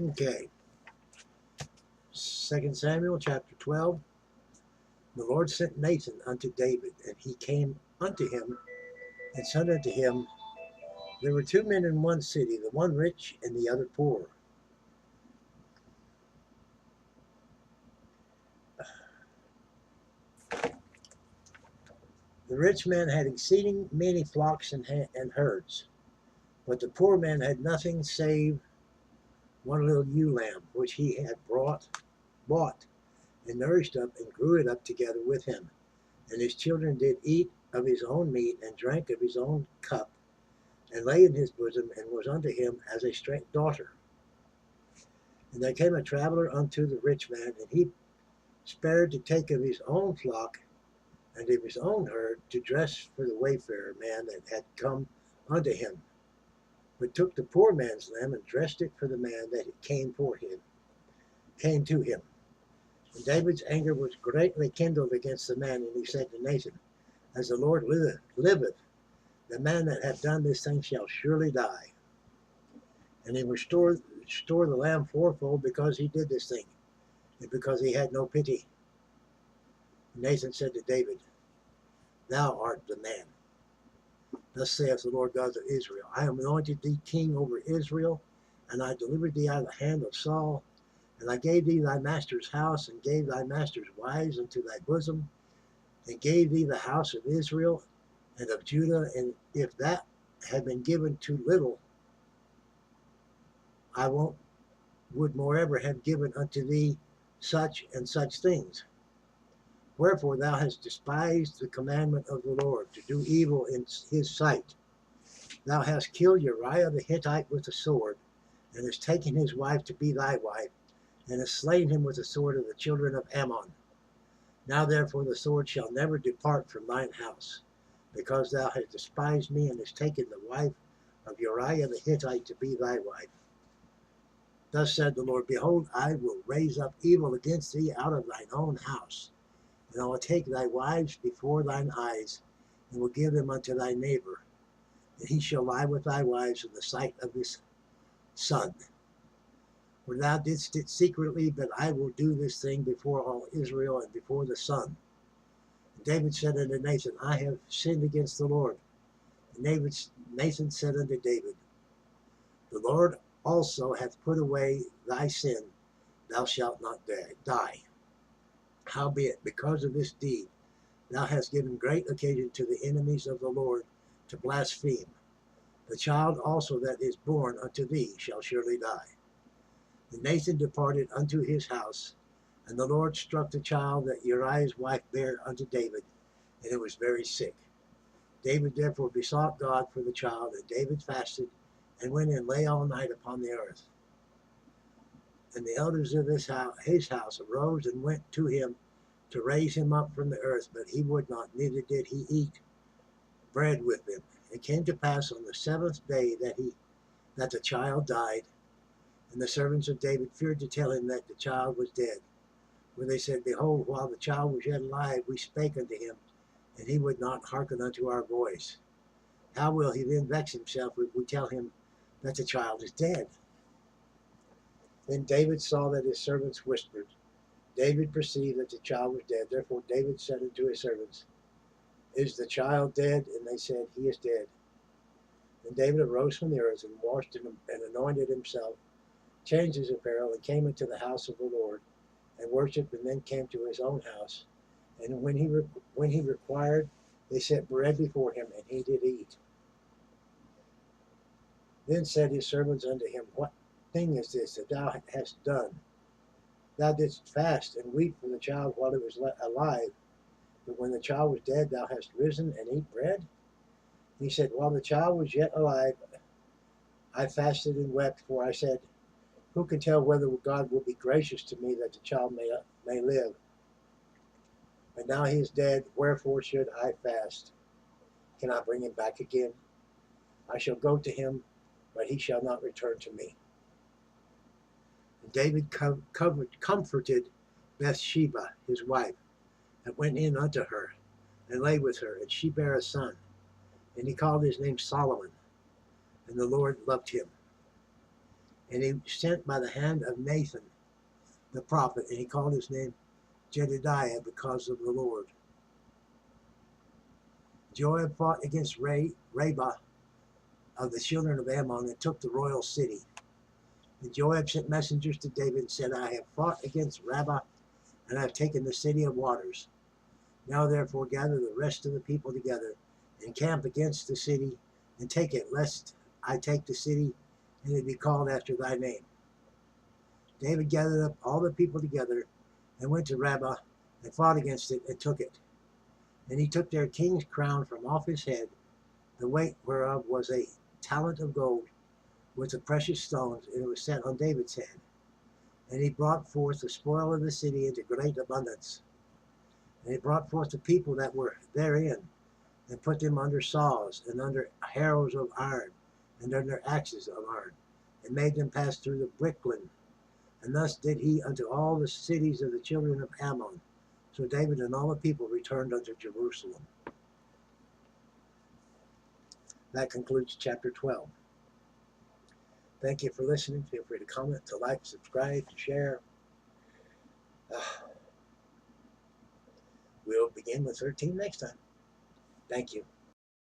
Okay. 2 Samuel chapter 12. The Lord sent Nathan unto David, and he came unto him and said unto him, There were two men in one city, the one rich and the other poor. The rich man had exceeding many flocks and herds, but the poor man had nothing save one little ewe lamb, which he had bought and nourished up and grew it up together with him. And his children did eat of his own meat and drank of his own cup, and lay in his bosom, and was unto him as a daughter. And there came a traveler unto the rich man, and he spared to take of his own flock and of his own herd to dress for the wayfarer man that had come unto him, but took the poor man's lamb and dressed it for the man that came to him. And David's anger was greatly kindled against the man, and he said to Nathan, As the Lord liveth, the man that hath done this thing shall surely die. And he will restore the lamb fourfold because he did this thing, and because he had no pity. And Nathan said to David, Thou art the man. Thus saith the Lord God of Israel, I am anointed thee king over Israel, and I delivered thee out of the hand of Saul, and I gave thee thy master's house, and gave thy master's wives unto thy bosom, and gave thee the house of Israel and of Judah, and if that had been given too little, I would moreover have given unto thee such and such things. Wherefore thou hast despised the commandment of the Lord, to do evil in his sight. Thou hast killed Uriah the Hittite with the sword, and hast taken his wife to be thy wife, and hast slain him with the sword of the children of Ammon. Now therefore the sword shall never depart from thine house, because thou hast despised me, and hast taken the wife of Uriah the Hittite to be thy wife. Thus said the Lord, Behold, I will raise up evil against thee out of thine own house, and I will take thy wives before thine eyes, and will give them unto thy neighbor, and he shall lie with thy wives in the sight of his son. For thou didst it secretly, but I will do this thing before all Israel and before the sun. And David said unto Nathan, I have sinned against the Lord. And Nathan said unto David, The Lord also hath put away thy sin, thou shalt not die. Howbeit, because of this deed, thou hast given great occasion to the enemies of the Lord to blaspheme. The child also that is born unto thee shall surely die. And Nathan departed unto his house, and the Lord struck the child that Uriah's wife bare unto David, and it was very sick. David therefore besought God for the child, and David fasted, and went and lay all night upon the earth. And the elders of his house arose and went to him to raise him up from the earth, but he would not, neither did he eat bread with them. It came to pass on the seventh day that the child died, and the servants of David feared to tell him that the child was dead. For they said, Behold, while the child was yet alive, we spake unto him, and he would not hearken unto our voice. How will he then vex himself if we tell him that the child is dead? Then David saw that his servants whispered. David perceived that the child was dead. Therefore David said unto his servants, Is the child dead? And they said, He is dead. And David arose from the earth and washed and anointed himself, changed his apparel, and came into the house of the Lord, and worshipped, and then came to his own house. And when he required, they set bread before him, and he did eat. Then said his servants unto him, What thing is this that thou hast done? Thou didst fast and weep for the child while it was alive, but when the child was dead, thou hast risen and eat bread? He said, While the child was yet alive, I fasted and wept, for I said, Who can tell whether God will be gracious to me that the child may live? But now he is dead, wherefore should I fast? Can I bring him back again? I shall go to him, but he shall not return to me. And David comforted Bathsheba, his wife, and went in unto her, and lay with her, and she bare a son. And he called his name Solomon, and the Lord loved him. And he sent by the hand of Nathan the prophet, and he called his name Jedediah because of the Lord. Joab fought against Rabbah of the children of Ammon and took the royal city. And Joab sent messengers to David and said, I have fought against Rabbah, and I have taken the city of waters. Now therefore gather the rest of the people together, and camp against the city, and take it, lest I take the city, and it be called after thy name. David gathered up all the people together, and went to Rabbah, and fought against it, and took it. And he took their king's crown from off his head, the weight whereof was a talent of gold, with the precious stones, and it was set on David's head. And he brought forth the spoil of the city into great abundance. And he brought forth the people that were therein, and put them under saws, and under harrows of iron, and under axes of iron, and made them pass through the brickland. And thus did he unto all the cities of the children of Ammon. So David and all the people returned unto Jerusalem. That concludes chapter 12. Thank you for listening. Feel free to comment, to like, subscribe, to share. We'll begin with 13 next time. Thank you.